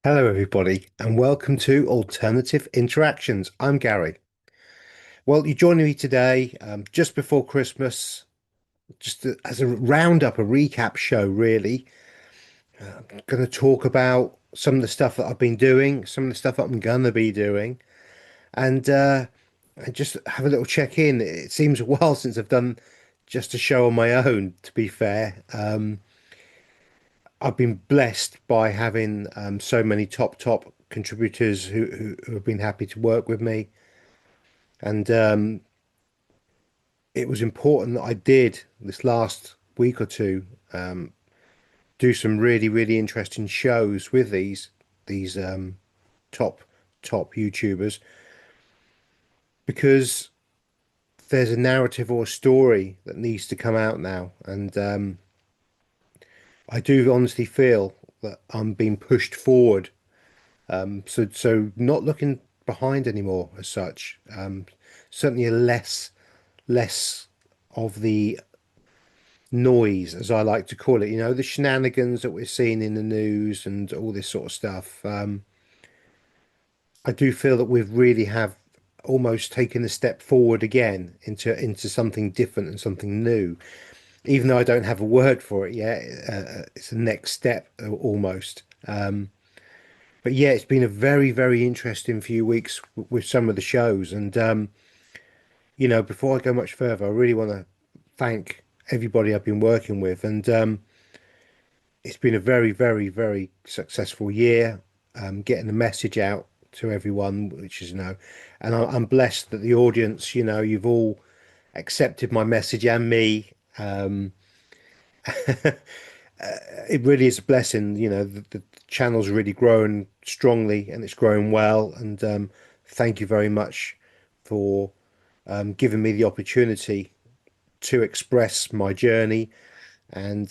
Hello, everybody, and welcome to Alternative Interactions. I'm Gary. Well, you're joining me today just before Christmas, as a roundup, a recap show, really. I'm going to talk about some of the stuff that I've been doing, some of the stuff that I'm going to be doing, and just have a little check in. It seems a while since I've done just a show on my own, to be fair. I've been blessed by having so many top contributors who have been happy to work with me. And it was important that I did this last week or two do some really interesting shows with these top top YouTubers because there's a narrative or a story that needs to come out now, and I do honestly feel that I'm being pushed forward. So not looking behind anymore as such. Certainly a less of the noise, as I like to call it, the shenanigans that we're seeing in the news and all this sort of stuff. I do feel that we've really have almost taken a step forward again into something different and something new. Even though I don't have a word for it yet, it's the next step almost. But yeah, it's been a very interesting few weeks with some of the shows, and before I go much further, I really want to thank everybody I've been working with, and it's been a very successful year, getting the message out to everyone, which is, and I'm blessed that the audience, you've all accepted my message and me. It really is a blessing, the channel's really growing strongly and it's growing well. And thank you very much for giving me the opportunity to express my journey and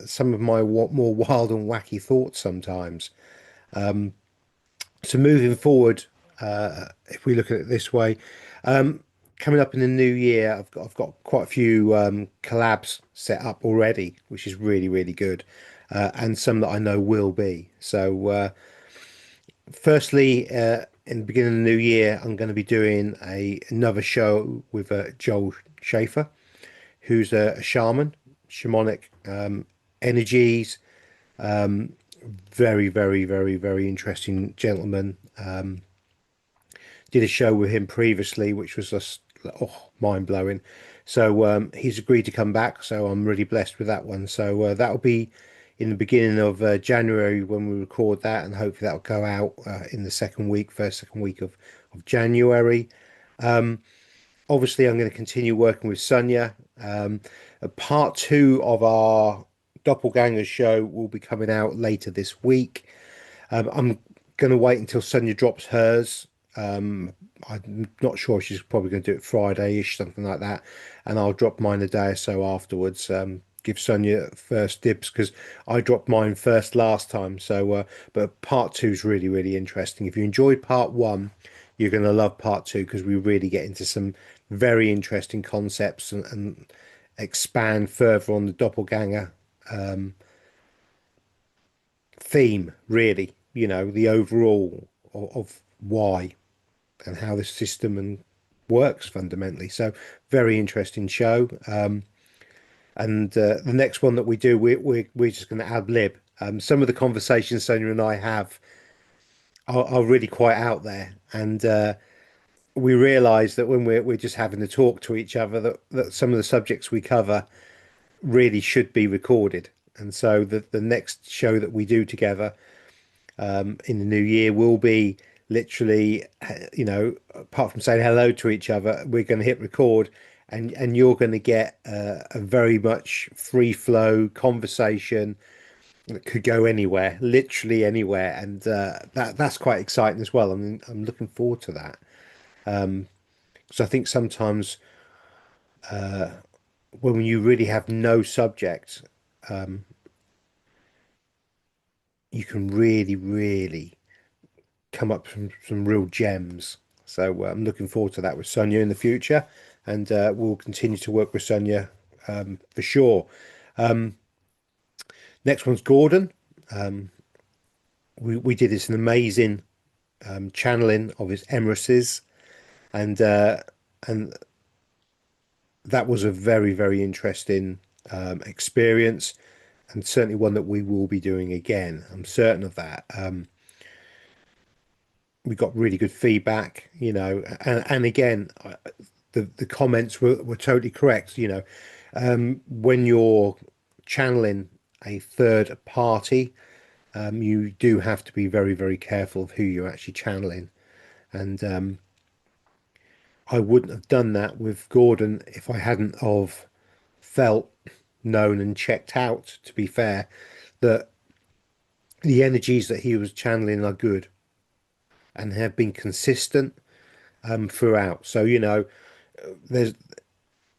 some of my more wild and wacky thoughts sometimes. So moving forward, if we look at it this way, coming up in the new year, I've got quite a few collabs set up already, which is really good, and some that I know will be. So firstly, in the beginning of the new year, I'm going to be doing another show with Joel Schaefer, who's a shaman, shamanic energies. Very interesting gentleman. Did a show with him previously, which was just mind blowing. So he's agreed to come back. So I'm really blessed with that one. So that'll be in the beginning of January when we record that, and hopefully that'll go out in the second week of January. Obviously, I'm going to continue working with Sonja. A part two of our Doppelganger show will be coming out later this week. I'm going to wait until Sonja drops hers. I'm not sure. She's probably going to do it Friday-ish, something like that. And I'll drop mine a day or so afterwards. Give Sonja first dibs because I dropped mine first last time. So, but part two is really interesting. If you enjoyed part one, you're going to love part two because we really get into some very interesting concepts and expand further on the doppelganger theme, really, the overall of why and how this system and works fundamentally. So very interesting show. And the next one that we do, we're just going to ad lib. Some of the conversations Sonia and I have are really quite out there, and we realise that when we're just having to talk to each other, that some of the subjects we cover really should be recorded. And so the next show that we do together in the new year will be literally, apart from saying hello to each other, we're going to hit record, and you're going to get a very much free flow conversation that could go anywhere, literally anywhere, and that's quite exciting as well. I mean, I'm looking forward to that because I think sometimes when you really have no subject, you can really come up from some real gems. So I'm looking forward to that with Sonia in the future, and we'll continue to work with Sonia for sure. Next one's Gordon. we did this an amazing channeling of his emerises, and and that was a very, very interesting experience, and certainly one that we will be doing again. I'm certain of that. We got really good feedback, and again, the comments were totally correct. When you're channeling a third party, you do have to be very, very careful of who you're actually channeling. And I wouldn't have done that with Gordon if I hadn't of felt, known, and checked out, to be fair, that the energies that he was channeling are good and have been consistent throughout. So, there's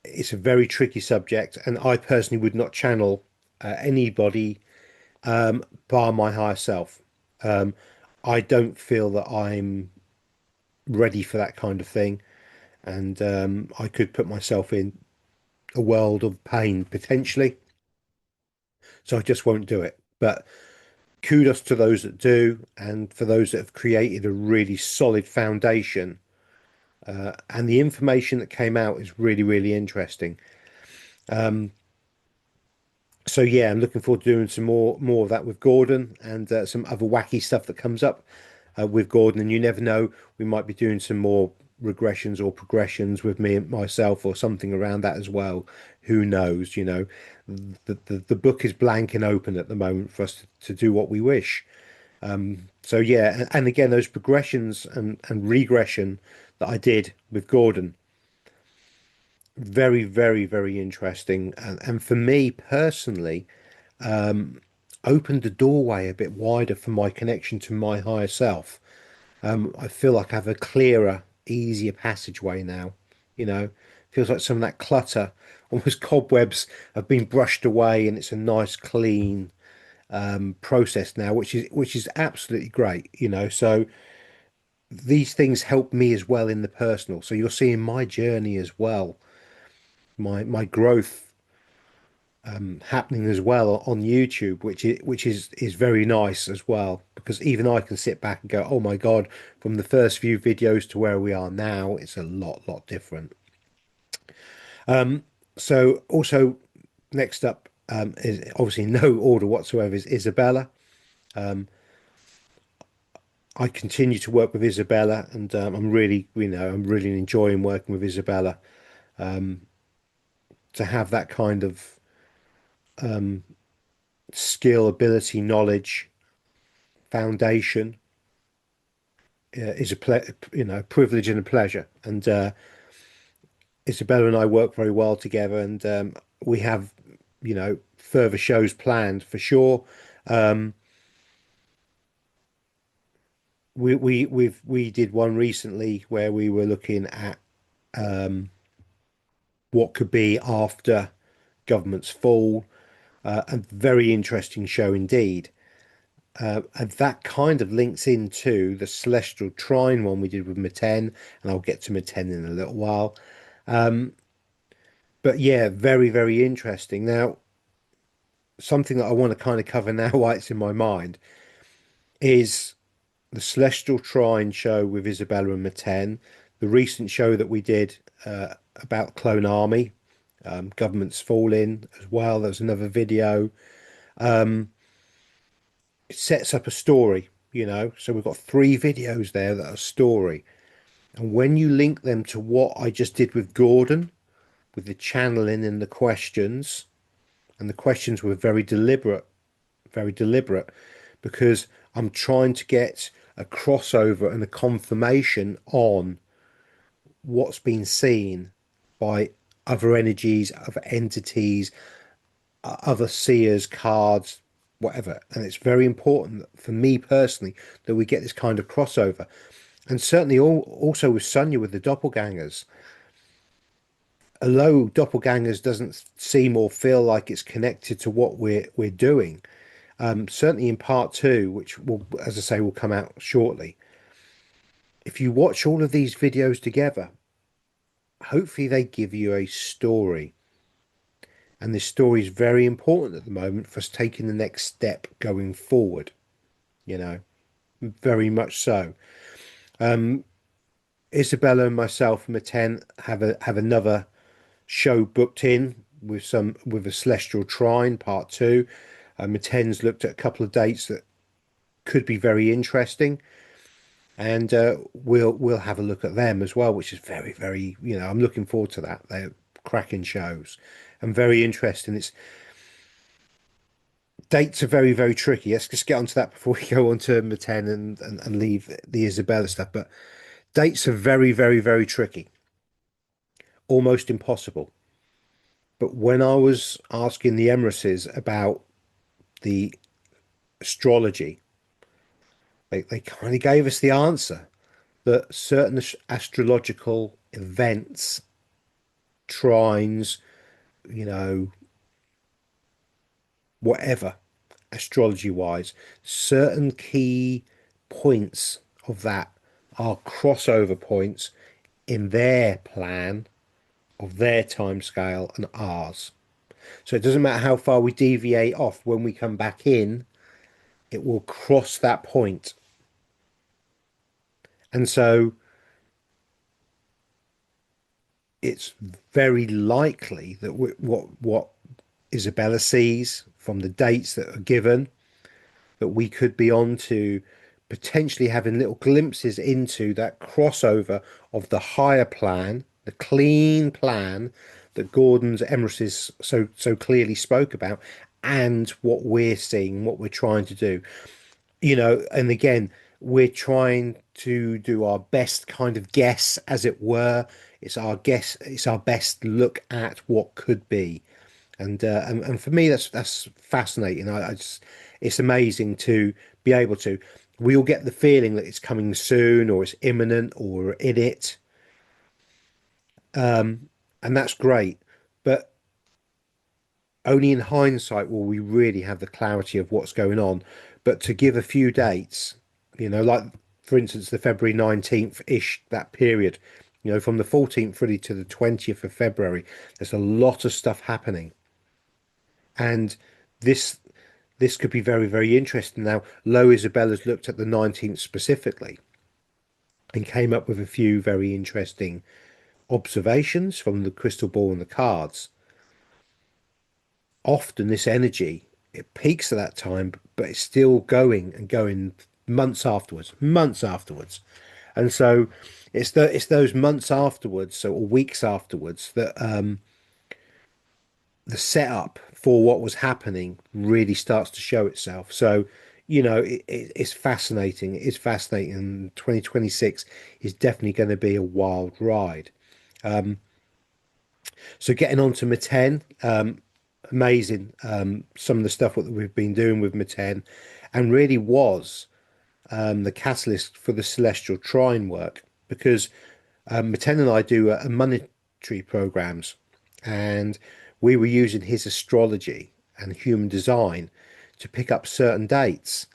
it's a very tricky subject, and I personally would not channel anybody bar my higher self. Um, I don't feel that I'm ready for that kind of thing, and I could put myself in a world of pain potentially. So I just won't do it. But kudos to those that do, and for those that have created a really solid foundation. And the information that came out is really, really interesting. So yeah, I'm looking forward to doing some more of that with Gordon, and some other wacky stuff that comes up with Gordon. And you never know, we might be doing some more regressions or progressions with me and myself, or something around that as well. Who knows? The book is blank and open at the moment for us to do what we wish. So yeah, and again, those progressions and regression that I did with Gordon, very, very, very interesting. And for me personally, opened the doorway a bit wider for my connection to my higher self. I feel like I have a clearer, easier passageway now. Feels like some of that clutter, almost cobwebs, have been brushed away, and it's a nice, clean process now, which is absolutely great. So these things help me as well in the personal. So you're seeing my journey as well, my growth happening as well on YouTube, which is very nice as well, because even I can sit back and go, oh my God, from the first few videos to where we are now, it's a lot different. So also next up, is obviously no order whatsoever, is Isabella. I continue to work with Isabella, and I'm really enjoying working with Isabella. To have that kind of skill, ability, knowledge, foundation is privilege and a pleasure. And Isabella and I work very well together, and we have further shows planned for sure. Um, we did one recently where we were looking at what could be after government's fall. A very interesting show indeed. And that kind of links into the celestial trine one we did with Meten, and I'll get to Meten in a little while. But yeah, very, very interesting. Now, something that I want to kind of cover now while it's in my mind is the celestial trine show with Isabella and Meten, the recent show that we did about Clone Army, government's falling as well. There's another video. It sets up a story, so we've got three videos there that are story. And when you link them to what I just did with Gordon, with the channeling and the questions, and the questions were very deliberate, because I'm trying to get a crossover and a confirmation on what's been seen by other energies, other entities, other seers, cards, whatever. And it's very important for me personally that we get this kind of crossover. And certainly also with Sonja with the doppelgangers. Although doppelgangers doesn't seem or feel like it's connected to what we're doing, certainly in part two, which will, as I say, will come out shortly. If you watch all of these videos together, hopefully they give you a story. And this story is very important at the moment for us taking the next step going forward, you know. very much so. Isabella and myself and Meten have another show booked in with a celestial trine part two. Meten's looked at a couple of dates that could be very interesting, and we'll have a look at them as well, which is very, I'm looking forward to that. They're cracking shows and very interesting. It's Dates are very tricky. Let's just get onto that before we go on to Meten and leave the Isabella stuff. But dates are very tricky, almost impossible. But when I was asking the Emresses about the astrology, they kind of gave us the answer that certain astrological events, trines, you know, whatever, astrology wise, certain key points of that are crossover points in their plan of their time scale and ours. So it doesn't matter how far we deviate off when we come back in, it will cross that point. And so it's very likely that what Isabella sees from the dates that are given, that we could be on to potentially having little glimpses into that crossover of the higher plan, the clean plan that Gordon's Emresses so clearly spoke about, and what we're seeing, what we're trying to do. And again, we're trying to do our best kind of guess, as it were. It's our guess, it's our best look at what could be. And for me, that's fascinating. I just, it's amazing to be able to. We all get the feeling that it's coming soon, or it's imminent, or we're in it, and that's great. But only in hindsight will we really have the clarity of what's going on. But to give a few dates, like for instance, the February 19th ish, that period, from the 14th really to the 20th of February, there's a lot of stuff happening. And this this could be very interesting. Now, Lo Isabella's looked at the 19th specifically and came up with a few very interesting observations from the crystal ball and the cards. Often this energy, it peaks at that time, but it's still going and going months afterwards. And so it's those months afterwards, so or weeks afterwards, that the setup for what was happening really starts to show itself. So, it's fascinating. It's fascinating. 2026 is definitely going to be a wild ride. So getting on to Meten, amazing. Some of the stuff that we've been doing with Meten, and really was the catalyst for the celestial trine work, because Meten and I do monetary programs, and we were using his astrology and human design to pick up certain dates.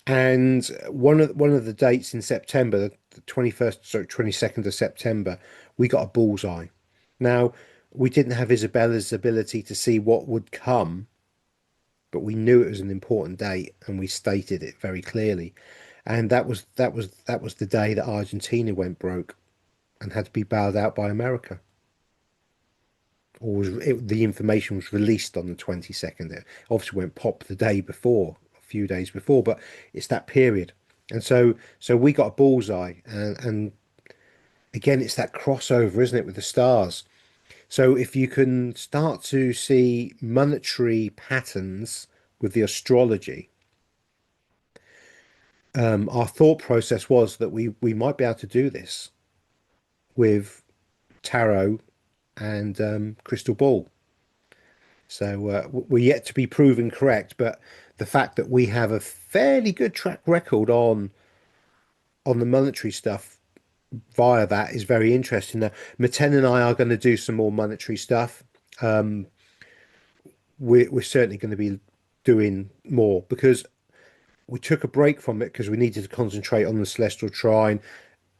And one of the dates in September, the 21st, sorry, 22nd of September, we got a bullseye. Now, we didn't have Isabella's ability to see what would come, but we knew it was an important date, and we stated it very clearly. And that was the day that Argentina went broke and had to be bailed out by America. The information was released on the 22nd. It obviously went pop the day before, a few days before, but it's that period. And so we got a bullseye, and again, it's that crossover, isn't it, with the stars? So if you can start to see monetary patterns with the astrology, our thought process was that we might be able to do this with tarot and crystal ball. So we're yet to be proven correct, but the fact that we have a fairly good track record on the monetary stuff via that is very interesting. Now, Maten and I are going to do some more monetary stuff. We're certainly going to be doing more, because we took a break from it because we needed to concentrate on the celestial trine,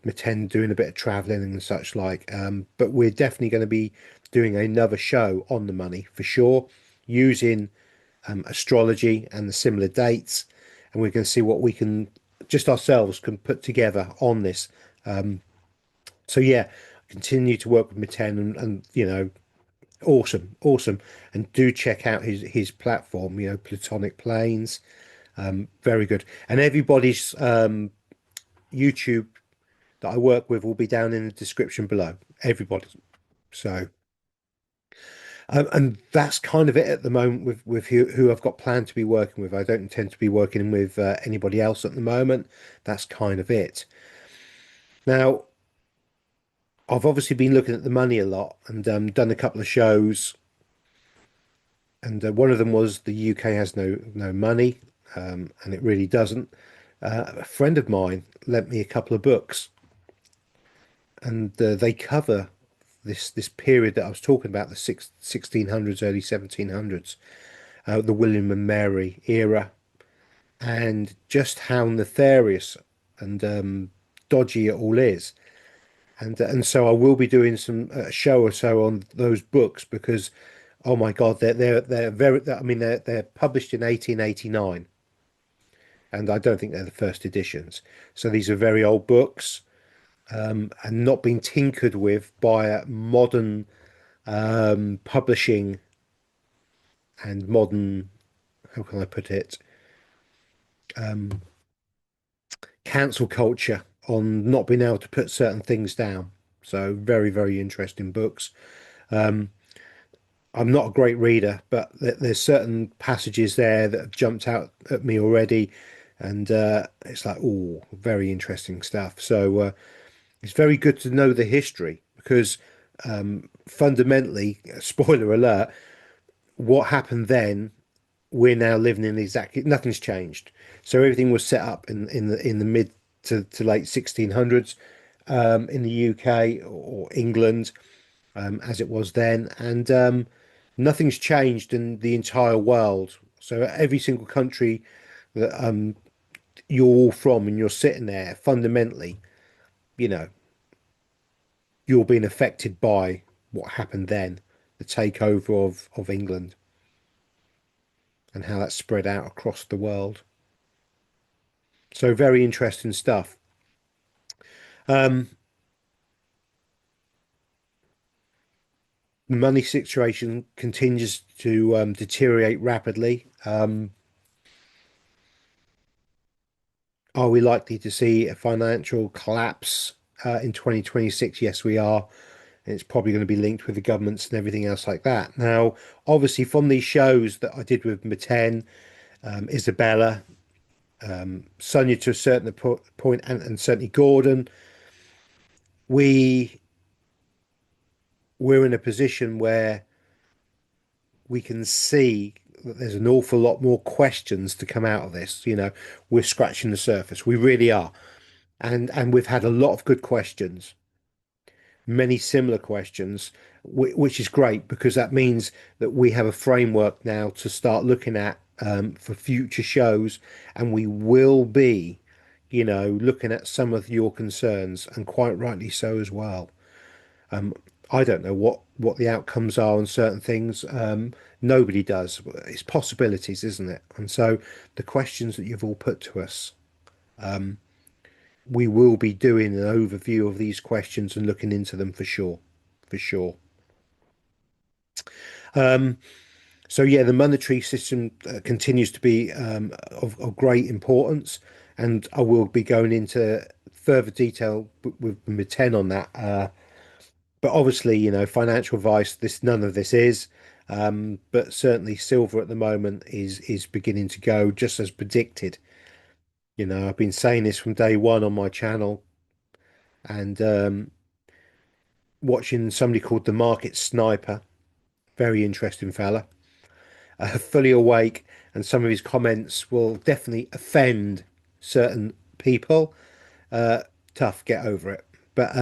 Maten doing a bit of traveling and such like. But we're definitely going to be doing another show on the money for sure, using astrology and the similar dates, and we're going to see what we can just ourselves can put together on this. So yeah, continue to work with Meten and awesome, awesome. And do check out his platform, Plutonic Planes. Very good. And everybody's YouTube that I work with will be down in the description below. Everybody's. So and that's kind of it at the moment with who I've got planned to be working with. I don't intend to be working with anybody else at the moment. That's kind of it. Now, I've obviously been looking at the money a lot and done a couple of shows, and one of them was the UK has no money, and it really doesn't. A friend of mine lent me a couple of books, and they cover this period that I was talking about, the 1600s, early 1700s, the William and Mary era, and just how nefarious and dodgy it all is. And so I will be doing some show or so on those books because, oh my God, they're very. I mean, they're published in 1889, and I don't think they're the first editions. So these are very old books, and not being tinkered with by modern publishing and modern, how can I put it, cancel culture on not being able to put certain things down. So very, very interesting books. I'm not a great reader, but there's certain passages there that have jumped out at me already, and it's like, oh, very interesting stuff. So it's very good to know the history because fundamentally, spoiler alert, what happened then, we're now living in exactly nothing's changed. So everything was set up in the mid to late 1600s in the UK or England as it was then, and nothing's changed in the entire world. So every single country that you're all from and you're sitting there, fundamentally, you know, you're being affected by what happened then, the takeover of England and how that spread out across the world. So very interesting stuff. Um, the money situation continues to deteriorate rapidly. Are we likely to see a financial collapse in 2026? Yes, we are. And it's probably going to be linked with the governments and everything else like that. Now, obviously, from these shows that I did with Metens, Izabela, Sonja to a certain point, and certainly Gordon, we we're in a position where we can see that there's an awful lot more questions to come out of this. We're scratching the surface. We really are. And we've had a lot of good questions, many similar questions, which is great because that means that we have a framework now to start looking at for future shows, and we will be, looking at some of your concerns, and quite rightly so as well. I don't know what the outcomes are on certain things. Nobody does. It's possibilities, isn't it? And so the questions that you've all put to us, we will be doing an overview of these questions and looking into them for sure, for sure. So yeah, the monetary system continues to be of great importance, and I will be going into further detail with 10 on that. But obviously, financial advice, none of this is. But certainly silver at the moment is beginning to go just as predicted. I've been saying this from day one on my channel, and watching somebody called the Market Sniper, very interesting fella, fully awake, and some of his comments will definitely offend certain people. Tough, get over it. But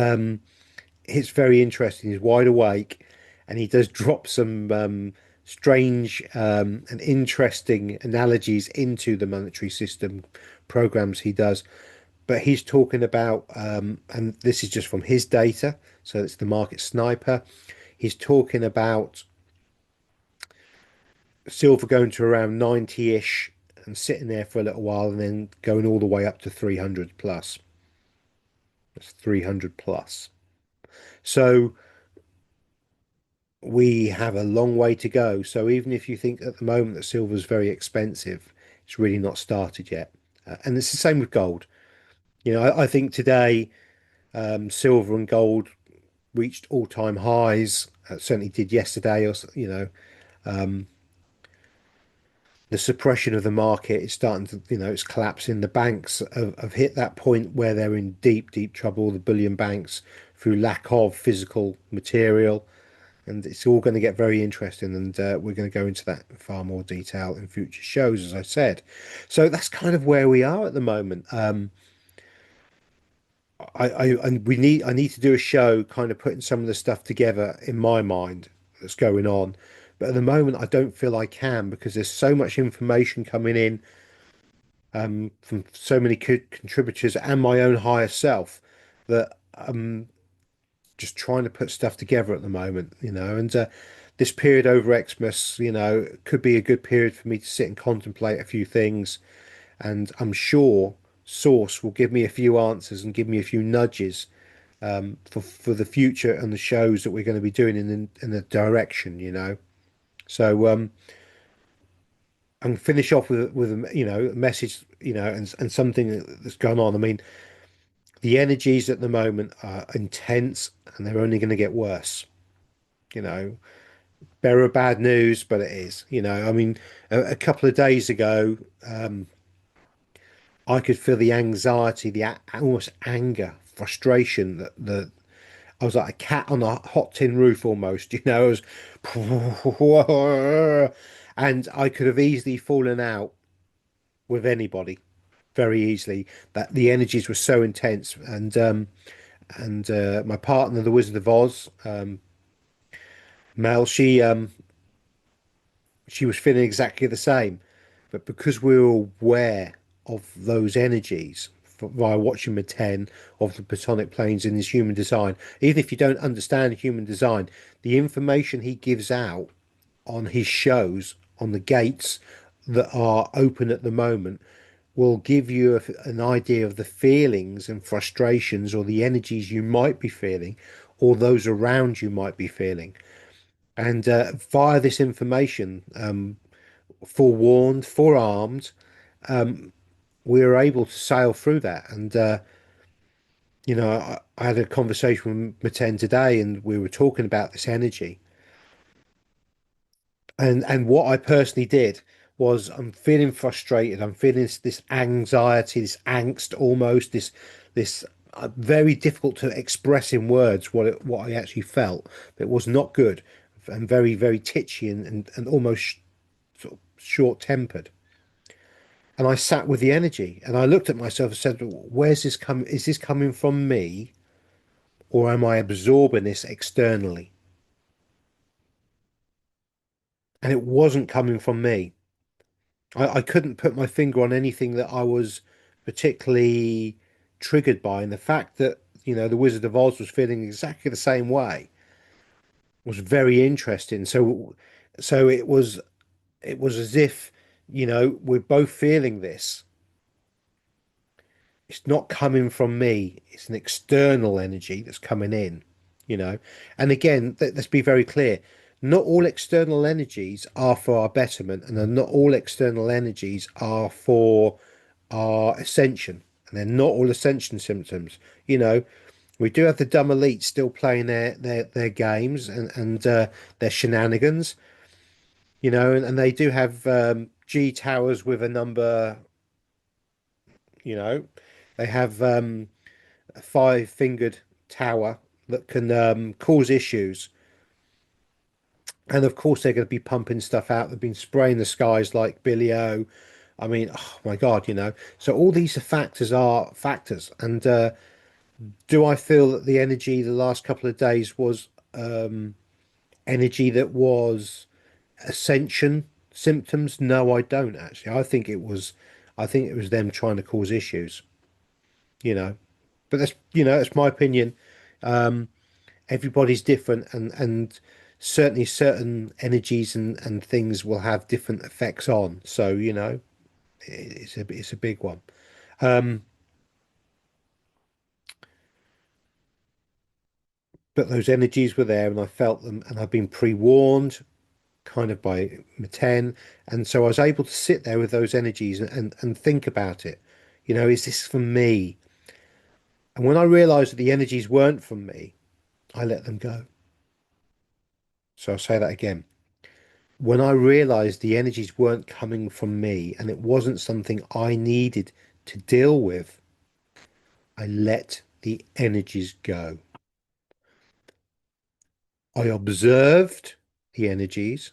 it's very interesting. He's wide awake, and he does drop some strange and interesting analogies into the monetary system programs he does. But he's talking about, and this is just from his data, so it's the Market Sniper. He's talking about silver going to around 90-ish and sitting there for a little while and then going all the way up to 300 plus. That's 300 plus. So we have a long way to go. So even if you think at the moment that silver is very expensive, it's really not started yet. And it's the same with gold. I think today silver and gold reached all-time highs. Certainly did yesterday. Or the suppression of the market is starting to, it's collapsing. The banks have hit that point where they're in deep, deep trouble. The bullion banks through lack of physical material. And it's all going to get very interesting, and we're going to go into that in far more detail in future shows, as I said. So that's kind of where we are at the moment. I need to do a show, kind of putting some of the stuff together in my mind that's going on, but at the moment I don't feel I can because there's so much information coming in from so many contributors and my own higher self that just trying to put stuff together at the moment, and this period over Xmas, could be a good period for me to sit and contemplate a few things. And I'm sure Source will give me a few answers and give me a few nudges for the future and the shows that we're going to be doing in the direction. So and finish off with a message, and something that's gone on. I mean, the energies at the moment are intense and they're only going to get worse. You know, bearer of bad news, but it is. I mean, a couple of days ago, I could feel the anxiety, almost anger, frustration that I was like a cat on a hot tin roof almost. I was, and I could have easily fallen out with anybody very easily. That the energies were so intense, and my partner, the Wizard of Oz, Mel, she was feeling exactly the same. But because we were aware of those energies via watching Metens of the Plutonic planes in his human design, even if you don't understand human design, the information he gives out on his shows, on the gates that are open at the moment, will give you an idea of the feelings and frustrations or the energies you might be feeling or those around you might be feeling. And via this information, forewarned, forearmed, we were able to sail through that. And, I had a conversation with Maten today and we were talking about this energy. And what I personally did was I'm feeling frustrated. I'm feeling this anxiety, this angst almost, this very difficult to express in words what I actually felt. It was not good and very, very titchy and almost sort of short-tempered. And I sat with the energy and I looked at myself and said, where's this coming? Is this coming from me or am I absorbing this externally? And it wasn't coming from me. I couldn't put my finger on anything that I was particularly triggered by. And the fact that, the Wizard of Oz was feeling exactly the same way was very interesting. So it was as if, we're both feeling this. It's not coming from me. It's an external energy that's coming in, you know. And again, let's be very clear. Not all external energies are for our betterment, and not all external energies are for our ascension. And they're not all ascension symptoms. We do have the dumb elite still playing their games and their shenanigans, and they do have G towers with a number, you know. They have a five-fingered tower that can cause issues. And of course, they're going to be pumping stuff out. They've been spraying the skies like Billy O. I mean, oh my God, So all these are factors. And do I feel that the energy the last couple of days was energy that was ascension symptoms? No, I don't actually. I think it was them trying to cause issues, you know. But that's my opinion. Everybody's different and certainly certain energies and things will have different effects on. So, It's a big one. Um, but those energies were there, and I felt them, and I've been pre-warned, kind of by Meten, and so I was able to sit there with those energies and think about it. Is this for me? And when I realised that the energies weren't from me, I let them go. So I'll say that again. When I realized the energies weren't coming from me and it wasn't something I needed to deal with, I let the energies go. I observed the energies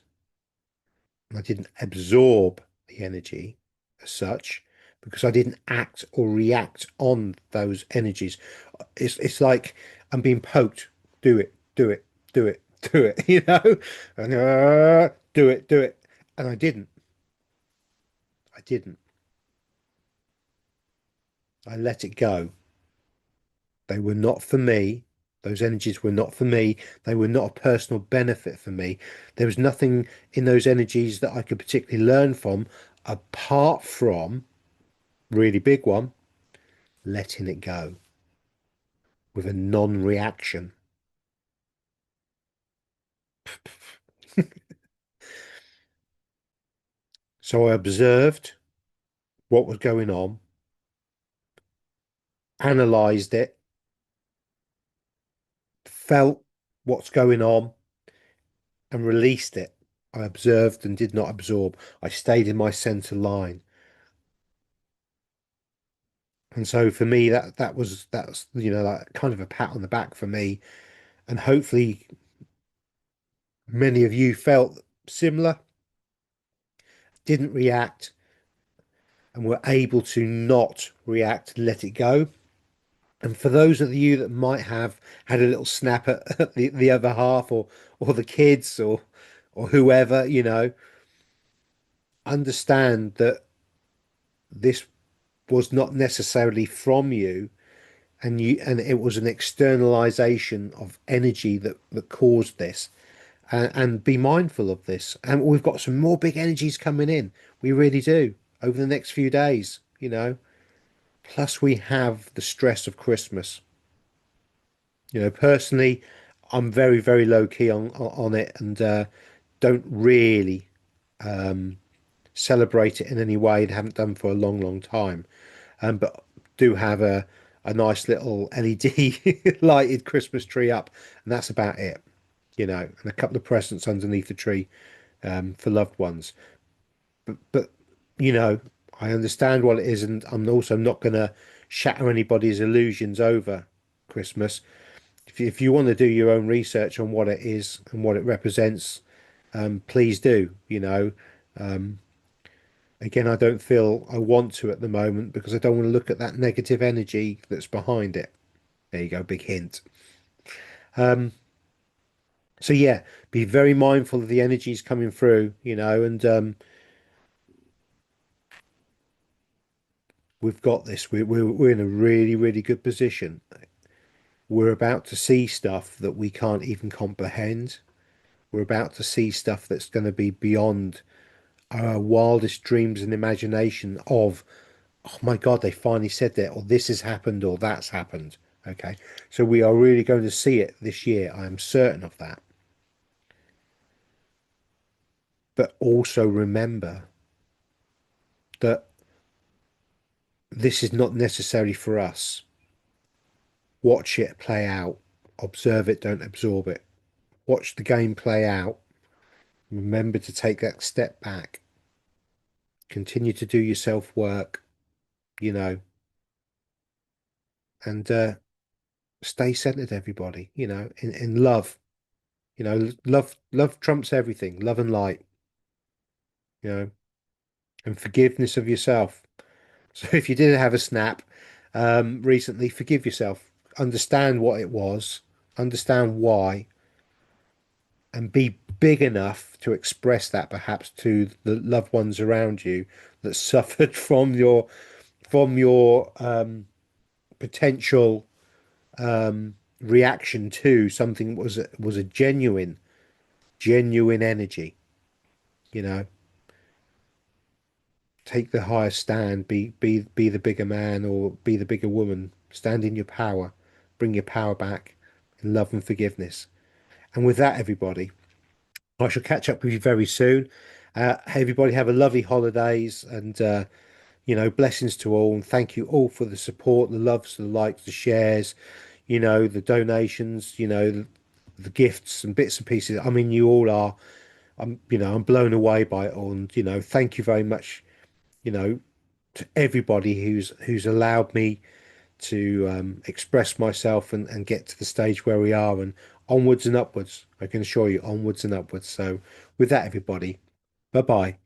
and I didn't absorb the energy as such because I didn't act or react on those energies. It's like I'm being poked. Do it, do it, do it, do it, and do it. And I didn't. I didn't. I let it go. They were not for me. Those energies were not for me. They were not a personal benefit for me. There was nothing in those energies that I could particularly learn from, apart from, really big one, letting it go with a non-reaction. So I observed what was going on, analysed it, felt what's going on, and released it. I observed and did not absorb. I stayed in my centre line. And so for me, that's that kind of a pat on the back for me. And hopefully many of you felt similar, didn't react, and were able to not react, let it go. And for those of you that might have had a little snap at the other half or the kids or whoever, understand that this was not necessarily from you and it was an externalization of energy that caused this. And be mindful of this. And we've got some more big energies coming in. We really do over the next few days. Plus, we have the stress of Christmas. Personally, I'm very, very low key on it and don't really celebrate it in any way and haven't done for a long, long time. But do have a nice little LED lighted Christmas tree up, and that's about it. And a couple of presents underneath the tree for loved ones. But I understand what it is, and I'm also not going to shatter anybody's illusions over Christmas. If you want to do your own research on what it is and what it represents, please do. Again, I don't feel I want to at the moment because I don't want to look at that negative energy that's behind it. There you go, big hint. So yeah, be very mindful of the energies coming through, and we've got this. We're in a really, really good position. We're about to see stuff that we can't even comprehend. We're about to see stuff that's going to be beyond our wildest dreams and imagination of, oh my God, they finally said that, or this has happened, or that's happened. Okay. So we are really going to see it this year. I am certain of that. But also remember that this is not necessary for us. Watch it play out. Observe it, don't absorb it. Watch the game play out. Remember to take that step back. Continue to do your self work, you know, and stay centered, everybody, in love. Love trumps everything, love and light, you know, and forgiveness of yourself. So if you did have a snap recently, forgive yourself, understand what it was, understand why, and be big enough to express that perhaps to the loved ones around you that suffered from your potential reaction to something that was a genuine, energy, you know. take the higher stand, be the bigger man or be the bigger woman. Stand in your power, bring your power back in love and forgiveness. And with that, everybody, I shall catch up with you very soon. Everybody have a lovely holidays and blessings to all. And thank you all for the support, the loves, the likes, the shares, the donations, the gifts and bits and pieces. I mean, you all are. I'm blown away by it all. And thank you very much. You know, to everybody who's allowed me to express myself and get to the stage where we are and onwards and upwards. I can assure you, onwards and upwards. So, with that, everybody, bye bye.